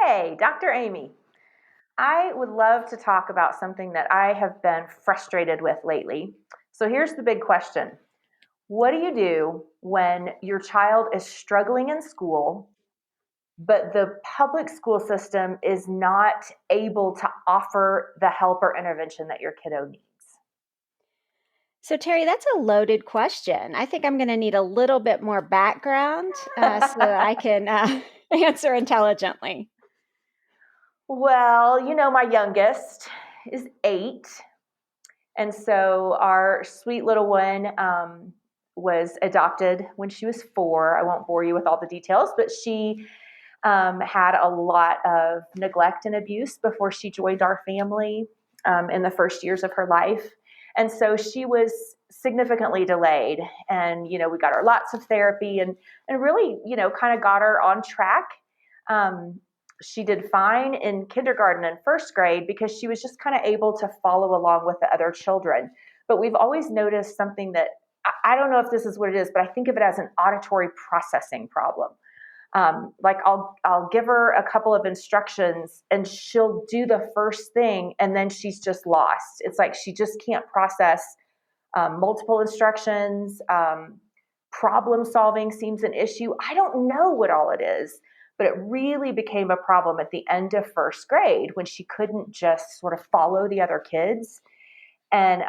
Hey, Dr. Amy. I would love to talk about something that I have been frustrated with lately. So here's the big question. What do you do when your child is struggling in school, but the public school system is not able to offer the help or intervention that your kiddo needs? So, Terry, that's a loaded question. I think I'm going to need a little bit more background so that I can answer intelligently. Well, my youngest is 8. And so our sweet little one was adopted when she was 4. I won't bore you with all the details, but she had a lot of neglect and abuse before she joined our family in the first years of her life. And so she was significantly delayed. And, we got her lots of therapy and really, kind of got her on track. Um, she did fine in kindergarten and first grade because she was just kind of able to follow along with the other children. But we've always noticed something that I don't know if this is what it is, but I think of it as an auditory processing problem. Like I'll give her a couple of instructions and she'll do the first thing and then she's just lost. It's like she just can't process multiple instructions. Problem solving seems an issue. I don't know what all it is, but it really became a problem at the end of first grade when she couldn't just sort of follow the other kids. And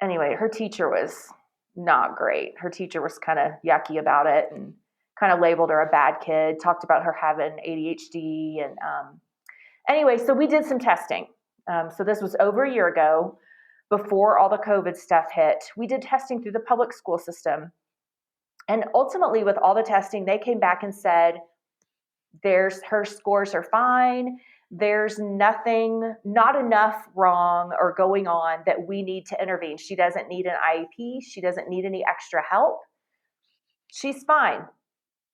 anyway, her teacher was not great. Her teacher was kind of yucky about it and kind of labeled her a bad kid, talked about her having ADHD. And anyway, so we did some testing. So this was over a year ago before all the COVID stuff hit. We did testing through the public school system. And ultimately, with all the testing, they came back and said, her scores are fine. There's nothing, not enough wrong or going on that we need to intervene. She doesn't need an IEP. She doesn't need any extra help. She's fine.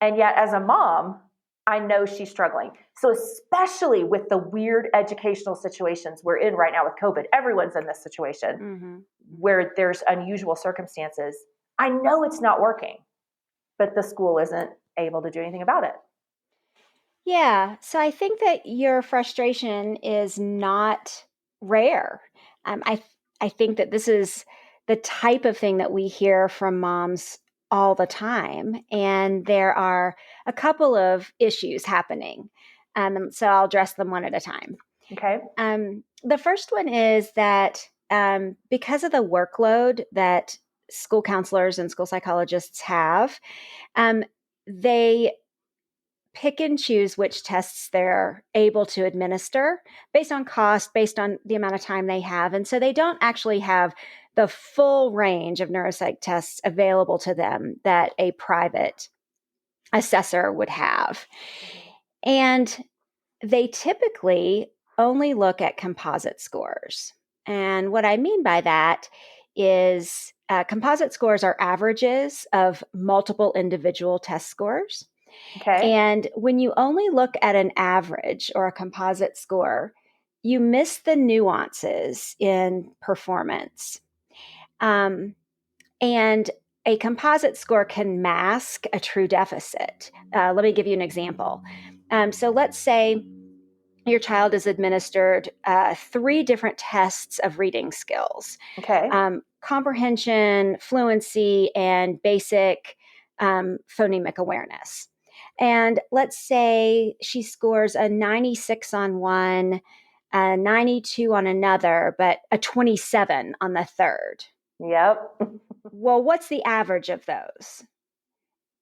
And yet, as a mom, I know she's struggling. So, especially with the weird educational situations we're in right now with COVID, everyone's in this situation where there's unusual circumstances. I know it's not working, but the school isn't able to do anything about it. Yeah, so I think that your frustration is not rare. I think that this is the type of thing that we hear from moms all the time, and there are a couple of issues happening. So I'll address them one at a time. Okay. The first one is that because of the workload that school counselors and school psychologists have, they pick and choose which tests they're able to administer based on cost, based on the amount of time they have. And so they don't actually have the full range of neuropsych tests available to them that a private assessor would have. And they typically only look at composite scores. And what I mean by that is composite scores are averages of multiple individual test scores. Okay. And when you only look at an average or a composite score, you miss the nuances in performance. And a composite score can mask a true deficit. Let me give you an example. So let's say your child is administered 3 different tests of reading skills. Okay. Comprehension, fluency, and basic phonemic awareness. And let's say she scores a 96 on one, a 92 on another, but a 27 on the third. Yep. Well, what's the average of those?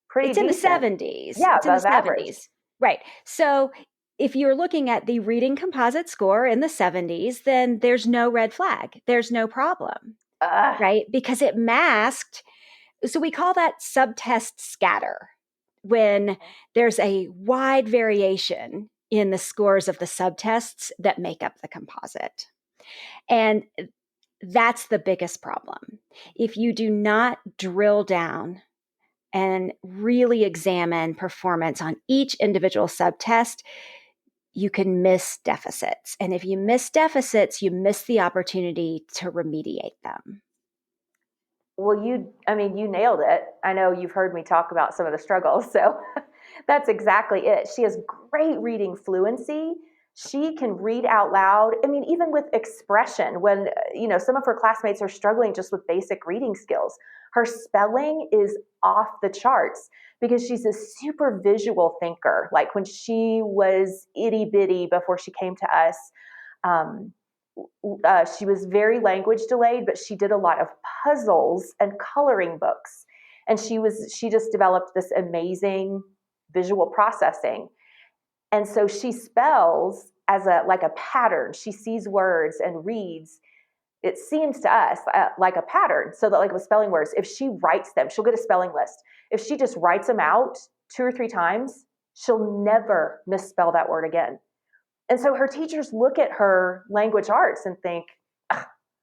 Pretty It's in the decent. 70s. Yeah, It's in the above average. 70s. Right. So if you're looking at the reading composite score in the 70s, then there's no red flag. There's no problem, right? Because it masked. So we call that subtest scatter when there's a wide variation in the scores of the subtests that make up the composite. And that's the biggest problem. If you do not drill down and really examine performance on each individual subtest, you can miss deficits. And if you miss deficits, you miss the opportunity to remediate them. Well, you nailed it. I know you've heard me talk about some of the struggles. So That's exactly it. She has great reading fluency. She can read out loud. I mean, even with expression, when, some of her classmates are struggling just with basic reading skills, her spelling is off the charts because she's a super visual thinker. Like when she was itty bitty before she came to us, um, she was very language delayed, but she did a lot of puzzles and coloring books. And she just developed this amazing visual processing. And so she spells as like a pattern. She sees words and reads. It seems to us like a pattern. So that like with spelling words, if she writes them, she'll get a spelling list. If she just writes them out 2 or 3 times, she'll never misspell that word again. And so her teachers look at her language arts and think,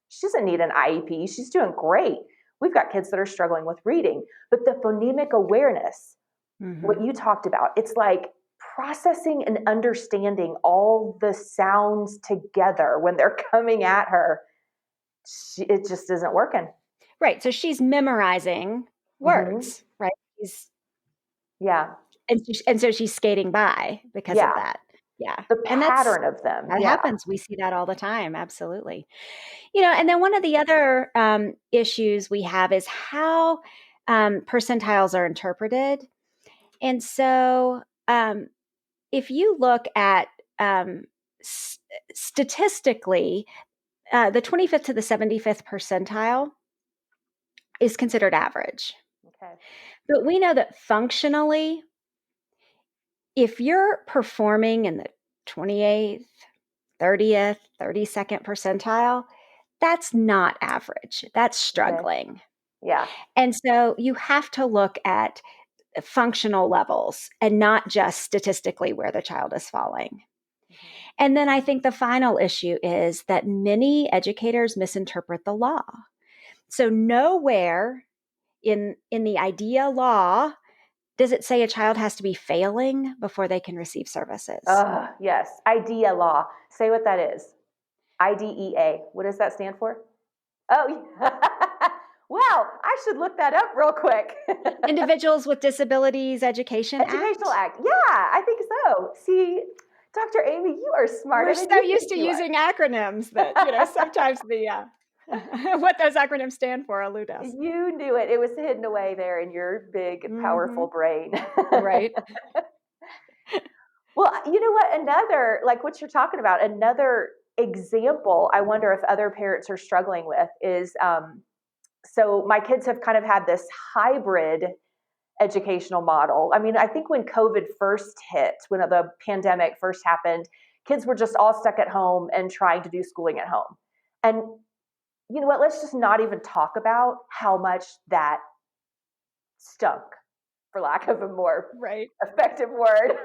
she doesn't need an IEP. She's doing great. We've got kids that are struggling with reading. But the phonemic awareness, what you talked about, it's like processing and understanding all the sounds together when they're coming at her. It just isn't working. Right. So she's memorizing words, right? Yeah. And so she's skating by because of Yeah. that. Yeah. The And pattern of them. that Yeah. happens. We see that all the time. Absolutely. And then one of the other issues we have is how percentiles are interpreted. And so if you look at statistically, the 25th to the 75th percentile is considered average. Okay. But we know that functionally, if you're performing in the 28th, 30th, 32nd percentile, that's not average. That's struggling. Okay. Yeah. And so you have to look at functional levels and not just statistically where the child is falling. And then I think the final issue is that many educators misinterpret the law. So nowhere in the IDEA law does it say a child has to be failing before they can receive services. Yes. IDEA law. Say what that is. IDEA. What does that stand for? Oh, well, I should look that up real quick. Individuals with Disabilities Education Educational Act. Act. Yeah, I think so. See, Dr. Amy, you are smarter We're than so you used think to you using acronyms that, sometimes the what those acronyms stand for elude us. You knew it. It was hidden away there in your big, powerful brain. Right. Well, you know what? Another, like what you're talking about, another example I wonder if other parents are struggling with is so my kids have kind of had this hybrid educational model. I mean, I think when COVID first hit, when the pandemic first happened, kids were just all stuck at home and trying to do schooling at home. And you know what? Let's just not even talk about how much that stunk, for lack of a more effective word.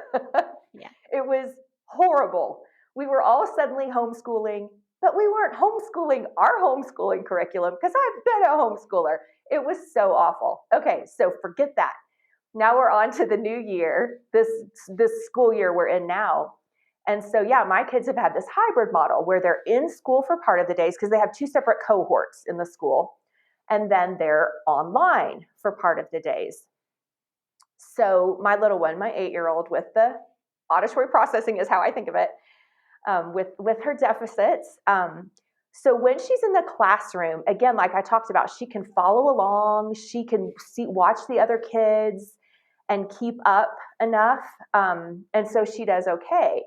Yeah. It was horrible. We were all suddenly homeschooling, but we weren't homeschooling our homeschooling curriculum because I've been a homeschooler. It was so awful. Okay, so forget that. Now we're on to the new year, this school year we're in now. And so, yeah, my kids have had this hybrid model where they're in school for part of the days because they have 2 separate cohorts in the school, and then they're online for part of the days. So my little one, my 8-year-old with the auditory processing is how I think of it, with her deficits. So when she's in the classroom, again, like I talked about, she can follow along, she can watch the other kids and keep up enough. And so she does okay.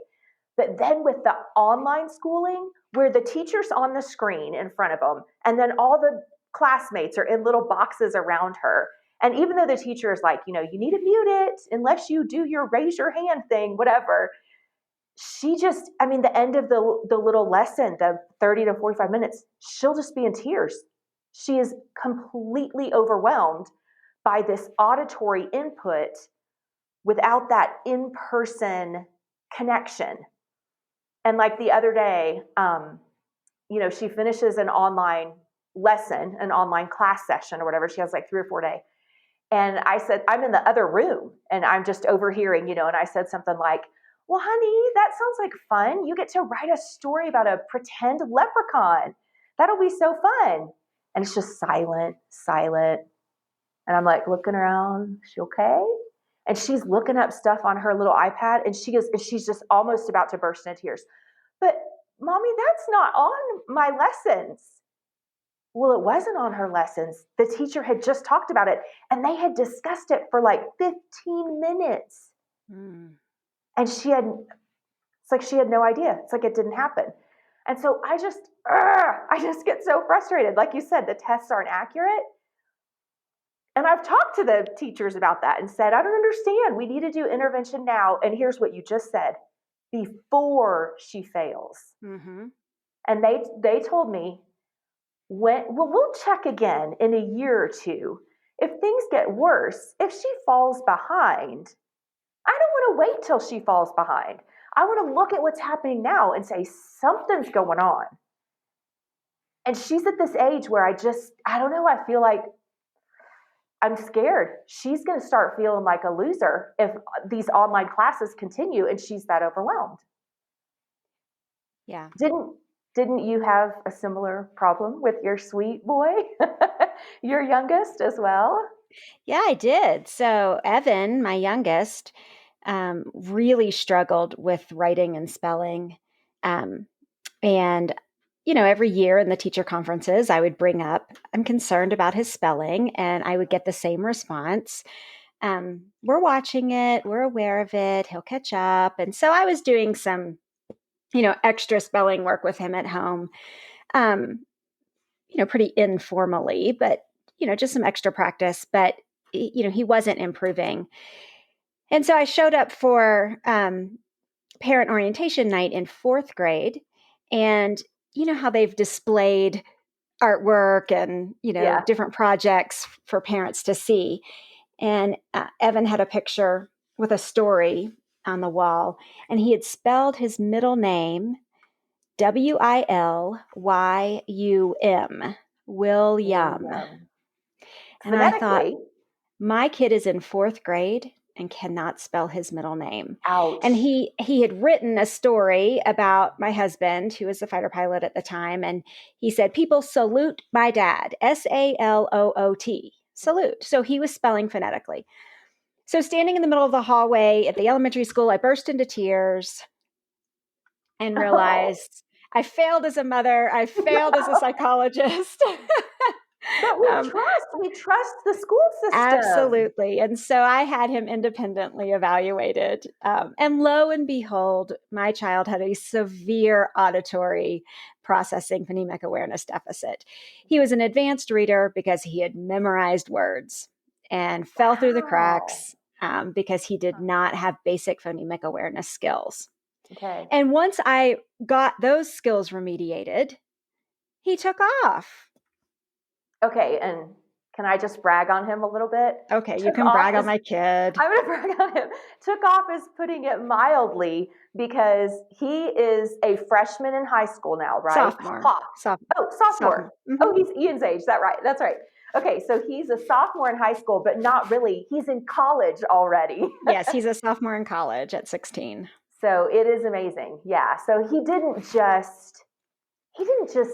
But then with the online schooling, where the teacher's on the screen in front of them, and then all the classmates are in little boxes around her. And even though the teacher is like, you need to mute it unless you do your raise your hand thing, whatever, she just, I mean, the end of the little lesson, the 30 to 45 minutes, she'll just be in tears. She is completely overwhelmed by this auditory input without that in-person connection. And like the other day, she finishes an online lesson, an online class session or whatever. She has like 3 or 4 days. And I said, I'm in the other room and I'm just overhearing, and I said something like, well, honey, that sounds like fun. You get to write a story about a pretend leprechaun. That'll be so fun. And it's just silent. And I'm like looking around, is she okay? And she's looking up stuff on her little iPad, and she's just almost about to burst into tears. But mommy, that's not on my lessons. Well, it wasn't on her lessons. The teacher had just talked about it, and they had discussed it for like 15 minutes. Mm. And it's like she had no idea. It's like it didn't happen. And so I just get so frustrated. Like you said, the tests aren't accurate. And I've talked to the teachers about that and said, I don't understand. We need to do intervention now. And here's what you just said, before she fails. Mm-hmm. And they told me, we'll check again in a year or two. If things get worse, if she falls behind, I don't want to wait till she falls behind. I want to look at what's happening now and say something's going on. And she's at this age where I don't know, I feel like I'm scared. She's going to start feeling like a loser if these online classes continue and she's that overwhelmed. Yeah. Didn't you have a similar problem with your sweet boy, your youngest as well? Yeah, I did. So Evan, my youngest, really struggled with writing and spelling. And, every year in the teacher conferences, I would bring up, I'm concerned about his spelling, and I would get the same response. We're watching it, we're aware of it, he'll catch up. And so I was doing some, extra spelling work with him at home, um, pretty informally, but, just some extra practice. But, he wasn't improving. And so I showed up for parent orientation night in fourth grade. And you know how they've displayed artwork and, Yeah. different projects for parents to see. And Evan had a picture with a story on the wall, and he had spelled his middle name Wilym, William. William. And I thought, Phonetically, my kid is in fourth grade and cannot spell his middle name. And ouch. he had written a story about my husband, who was a fighter pilot at the time. And he said, people salute my dad, SALOOT, salute. So he was spelling phonetically. So standing in the middle of the hallway at the elementary school, I burst into tears and Oh, realized I failed as a mother. I failed as a no. psychologist. But um, we trust the school system. Absolutely. And so I had him independently evaluated. And lo and behold, my child had a severe auditory processing phonemic awareness deficit. He was an advanced reader because he had memorized words and fell through the Wow. cracks because he did not have basic phonemic awareness skills. Okay. And once I got those skills remediated, he took off. Okay, and can I just brag on him a little bit? Okay, you Took can off brag on is my kid. I'm gonna brag on him. Took off is putting it mildly because he is a freshman in high school now, right? Sophomore. Ha. Oh, Sophomore. sophomore. Mm-hmm. Oh, he's Ian's age. Is that right? That's right. Okay, so he's a sophomore in high school, but not really. He's in college already. Yes, he's a sophomore in college at 16. So it is amazing. Yeah. So he didn't just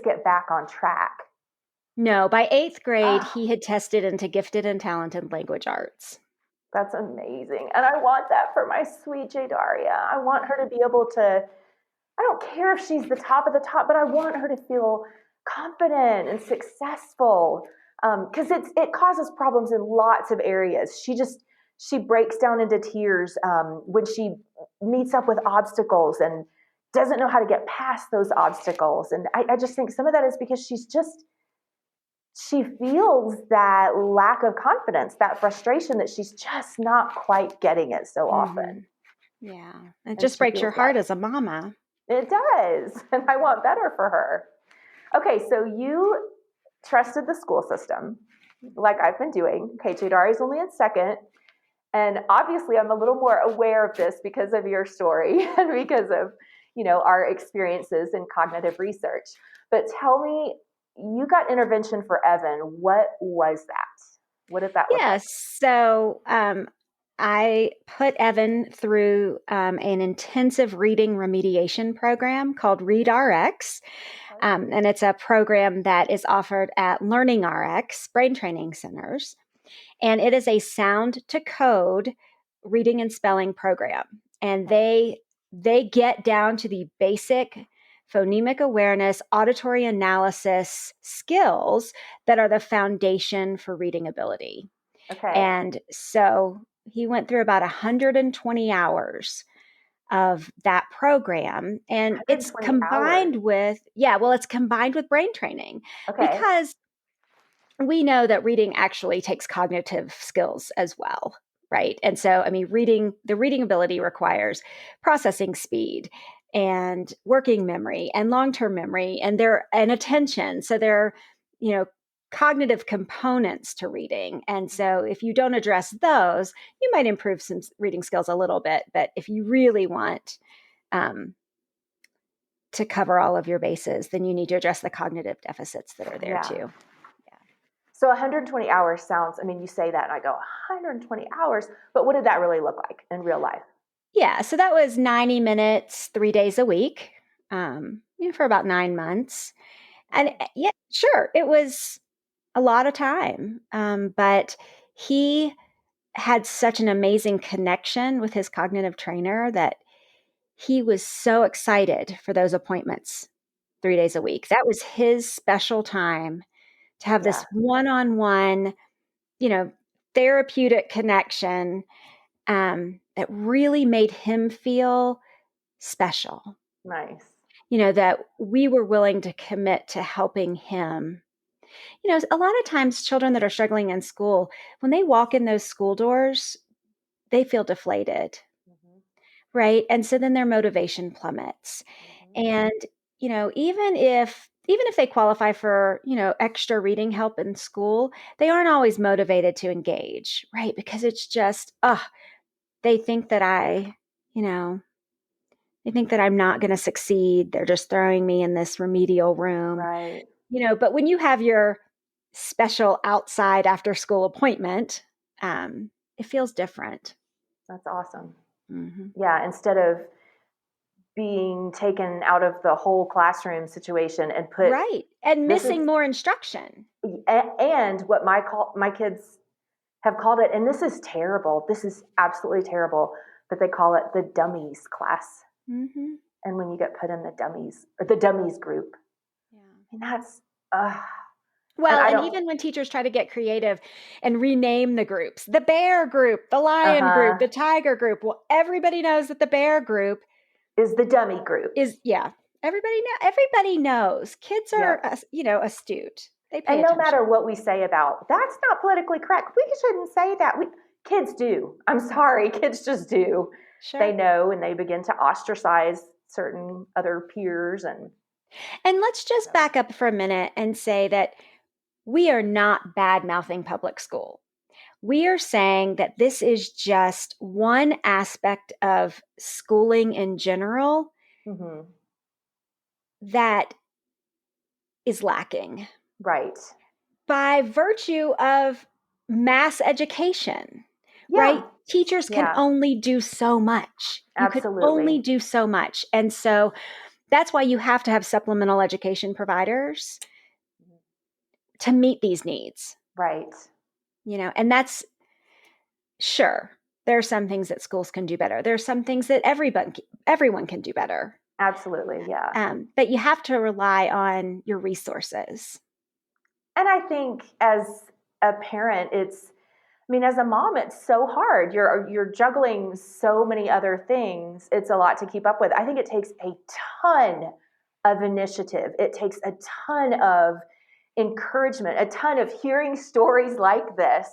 get back on track. No, by eighth grade, Oh, he had tested into gifted and talented language arts. that's amazing. And I want that for my sweet J Daria. I want her to be able to, I don't care if she's the top of the top, but I want her to feel confident and successful. Because it causes problems in lots of areas. She breaks down into tears when she meets up with obstacles and doesn't know how to get past those obstacles. And I just think some of that is because she feels that lack of confidence, that frustration that she's just not quite getting it so Mm-hmm. often. Yeah. It And just she breaks your feels that. heart as a mama. It does. And I want better for her. Okay, so you trusted the school system like I've been doing. Okay, Jadari is only in second. And obviously, I'm a little more aware of this because of your story and because of, our experiences in cognitive research. But tell me, you got intervention for Evan. What was that? What did that look like? Yes. So I put Evan through an intensive reading remediation program called ReadRx. And it's a program that is offered at Learning RX, brain training centers. And it is a sound to code reading and spelling program, and they get down to the basic phonemic awareness, auditory analysis skills that are the foundation for reading ability. Okay. And so he went through about 120 hours of that program, and it's 120 hours. combined with, yeah, well, it's combined with brain training, Okay. because we know that reading actually takes cognitive skills as well, right? And so, I mean, the reading ability requires processing speed and working memory and long-term memory and attention. So there are, you know, cognitive components to reading. And so if you don't address those, you might improve some reading skills a little bit. But if you really want um, to cover all of your bases, then you need to address the cognitive deficits that are there Yeah. too. So 120 hours sounds, I mean, you say that and I go, 120 hours, but what did that really look like in real life? Yeah, so that was 90 minutes, 3 days a week, for about 9 months. And yeah, sure, it was a lot of time. But he had such an amazing connection with his cognitive trainer that he was so excited for those appointments 3 days a week. That was his special time to have Yeah. this one on one, you know, therapeutic connection that really made him feel special. Nice. That we were willing to commit to helping him. A lot of times children that are struggling in school, when they walk in those school doors, they feel deflated, Mm-hmm. right? And so then their motivation plummets. Mm-hmm. And, even if they qualify for, extra reading help in school, they aren't always motivated to engage, right? Because it's just, they think that you know, they think that I'm not going to succeed. They're just throwing me in this remedial room. Right. But when you have your special outside after school appointment, it feels different. That's awesome. Mm-hmm. Yeah. Instead of being taken out of the whole classroom situation and put, Right. And this is, missing more instruction. and what my kids have called it, and this is terrible. This is absolutely terrible, but they call it the dummies class. Mm-hmm. And when you get put in the dummies or the dummies group, Yeah. and that's, and Well, I and don't, even when teachers try to get creative and rename the groups, the bear group, the lion group, uh-huh, the tiger group, well, everybody knows that the bear group is the dummy group. yeah, everybody knows. Kids are, Yep. astute. They pay And no matter attention. what we say about that's not politically correct, we shouldn't say that. Kids do. I'm sorry, kids just do. They Sure. know, and they begin to ostracize certain other peers, and And let's just so. back up for a minute and say that we are not bad mouthing public school. We are saying that this is just one aspect of schooling in general Mm-hmm. that is lacking Right. by virtue of mass education, Yeah. right? Teachers can Yeah. only do so much. You could only Absolutely. do so much. And so that's why you have to have supplemental education providers to meet these needs, Right. and that's sure. There are some things that schools can do better. There are some things that everyone can do better. Absolutely. Yeah. But you have to rely on your resources. And I think as a parent, I mean, as a mom, it's so hard. You're juggling so many other things. It's a lot to keep up with. I think it takes a ton of initiative. It takes a ton of encouragement, a ton of hearing stories like this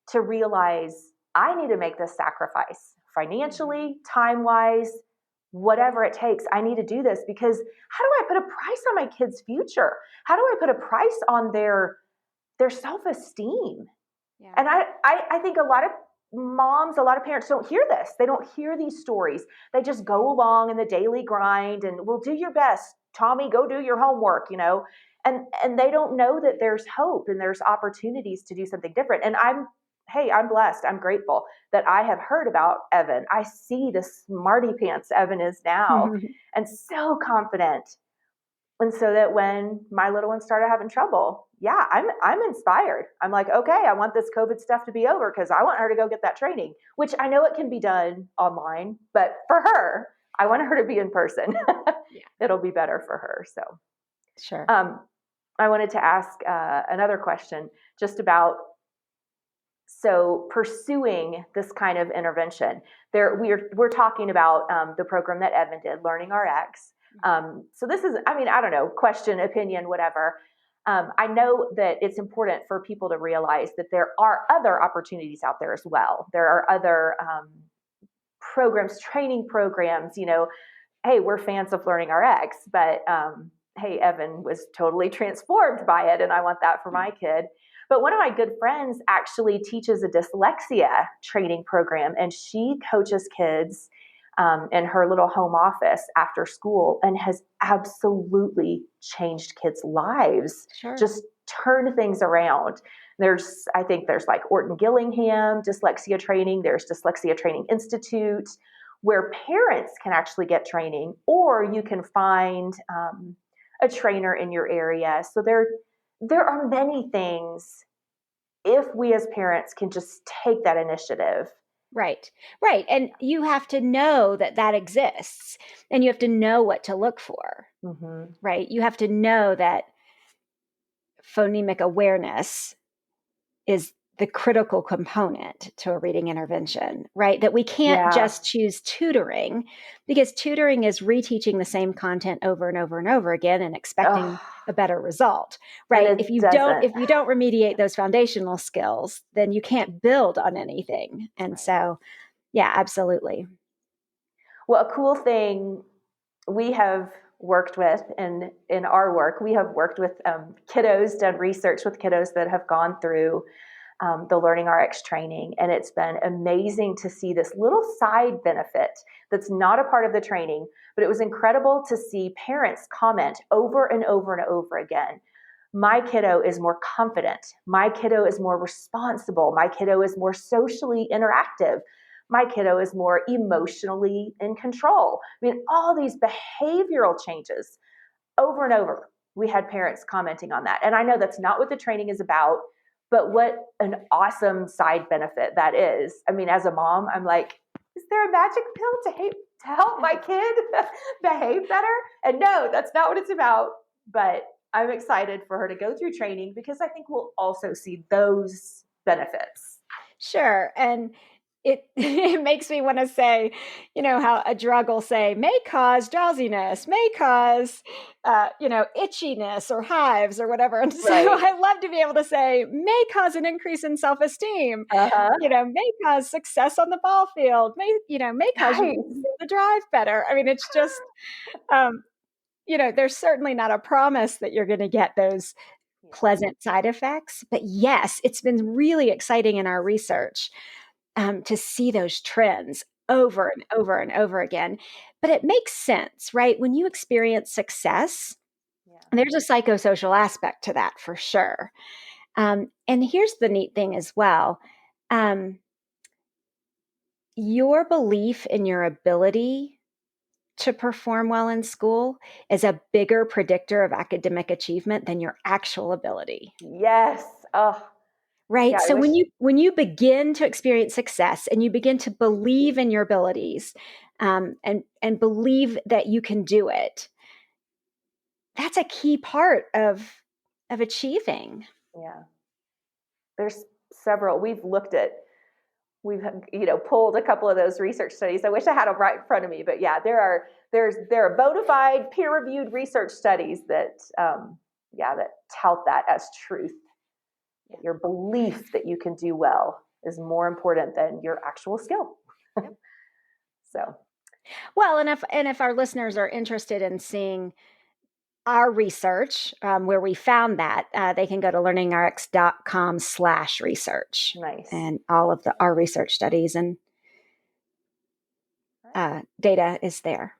to realize I need to make this sacrifice financially, time wise, whatever it takes. I need to do this because how do I put a price on my kids' future? How do I put a price on their self-esteem? Yeah. And I think a lot of moms, a lot of parents don't hear this. They don't hear these stories. They just go along in the daily grind and will do your best. Tommy, go do your homework. And they don't know that there's hope and there's opportunities to do something different. And I'm blessed. I'm grateful that I have heard about Evan. I see the smarty pants Evan is now and so confident. And so that when my little one started having trouble, yeah, I'm inspired. I'm like, okay, I want this COVID stuff to be over because I want her to go get that training, which I know it can be done online, but for her, I want her to be in person. Yeah. It'll be better for her. So, Sure. I wanted to ask another question just about pursuing this kind of intervention. We're talking about the program that Evan did, Learning RX. So this is, I mean, I don't know, question, opinion, whatever. I know that it's important for people to realize that there are other opportunities out there as well. There are other programs, training programs. Hey, we're fans of Learning RX, but hey, Evan was totally transformed by it, and I want that for my kid. But one of my good friends actually teaches a dyslexia training program, and she coaches kids in her little home office after school and has absolutely changed kids' lives, Sure. just turned things around. I think there's like Orton Gillingham dyslexia training, there's Dyslexia Training Institute, where parents can actually get training, or you can find a trainer in your area. So there are many things if we as parents can just take that initiative. Right. Right. And you have to know that that exists, and you have to know what to look for. Mm-hmm. Right. You have to know that phonemic awareness is the critical component to a reading intervention, right? That we can't Yeah. just choose tutoring, because tutoring is reteaching the same content over and over and over again and expecting Ugh, a better result, and right? it If you don't doesn't. remediate those foundational skills, then you can't build on anything. And Right. so, yeah, absolutely. Well, a cool thing we have worked with in our work, we have worked with kiddos, done research with kiddos that have gone through the Learning RX training. And it's been amazing to see this little side benefit that's not a part of the training, but it was incredible to see parents comment over and over and over again. My kiddo is more confident. My kiddo is more responsible. My kiddo is more socially interactive. My kiddo is more emotionally in control. I mean, all these behavioral changes over and over. We had parents commenting on that. And I know that's not what the training is about, but what an awesome side benefit that is. I mean, as a mom, I'm like, is there a magic pill to help my kid behave better? And no, that's not what it's about. But I'm excited for her to go through training because I think we'll also see those benefits. Sure. And it it makes me want to say, how a drug will say may cause drowsiness, may cause, itchiness or hives or whatever. And so Right. I love to be able to say may cause an increase in self-esteem, Uh-huh. may cause success on the ball field, may cause you Nice. to drive better. I mean, it's just, um, there's certainly not a promise that you're going to get those Yeah. pleasant side effects. But yes, it's been really exciting in our research to see those trends over and over and over again. But it makes sense, right? When you experience success, Yeah. there's a psychosocial aspect to that for sure. And here's the neat thing as well. Your belief in your ability to perform well in school is a bigger predictor of academic achievement than your actual ability. Yes. Oh, Right. yeah. I So wish. when you begin to experience success and you begin to believe in your abilities, and believe that you can do it, that's a key part of achieving. Yeah. There's several. We've pulled a couple of those research studies. I wish I had them right in front of me, but yeah, there are bona fide peer reviewed research studies that that tout that as truth. Yeah. Your belief that you can do well is more important than your actual skill. Yep. So Well, and if our listeners are interested in seeing our research, where we found that, they can go to learningrx.com/research, nice. and all of our research studies and data is there.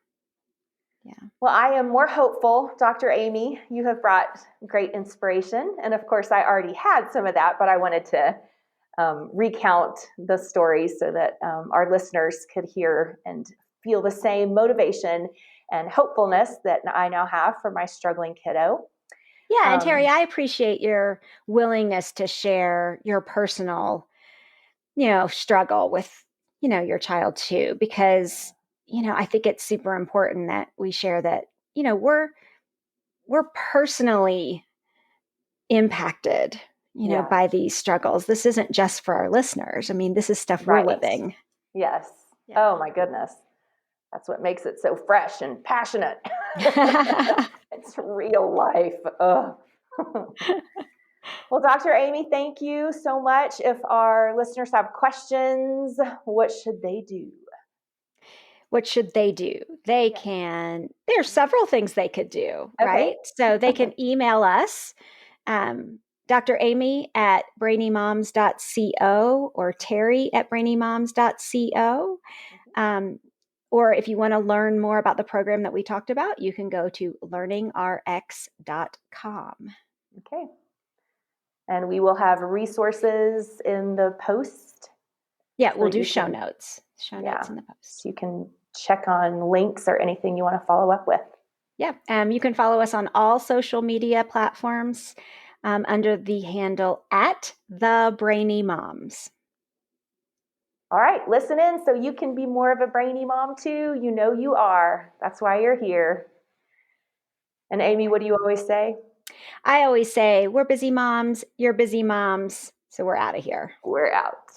Yeah. Well, I am more hopeful, Dr. Amy. You have brought great inspiration. And of course, I already had some of that, but I wanted to recount the stories so that our listeners could hear and feel the same motivation and hopefulness that I now have for my struggling kiddo. Yeah, and Teri, I appreciate your willingness to share your personal, struggle with, your child too, because, I think it's super important that we share that, we're personally impacted, Yeah. by these struggles. This isn't just for our listeners. I mean, this is stuff we're Right. living. Yes. Yeah. Oh my goodness. That's what makes it so fresh and passionate. It's real life. Ugh. Well, Dr. Amy, thank you so much. If our listeners have questions, what should they do? What should they do? There's several things they could do, Okay. right? So they can email us, Dr. Amy at brainymoms.co or Teri at brainymoms.co. Or if you want to learn more about the program that we talked about, you can go to learningrx.com. Okay. And we will have resources in the post. Yeah, we'll do show notes. Show notes in the post. So you can check on links or anything you want to follow up with. Yeah. You can follow us on all social media platforms under the handle at the Brainy Moms. All right, listen in so you can be more of a brainy mom too. You know you are. That's why you're here. And Amy, what do you always say? I always say, we're busy moms, you're busy moms, so we're out of here. We're out.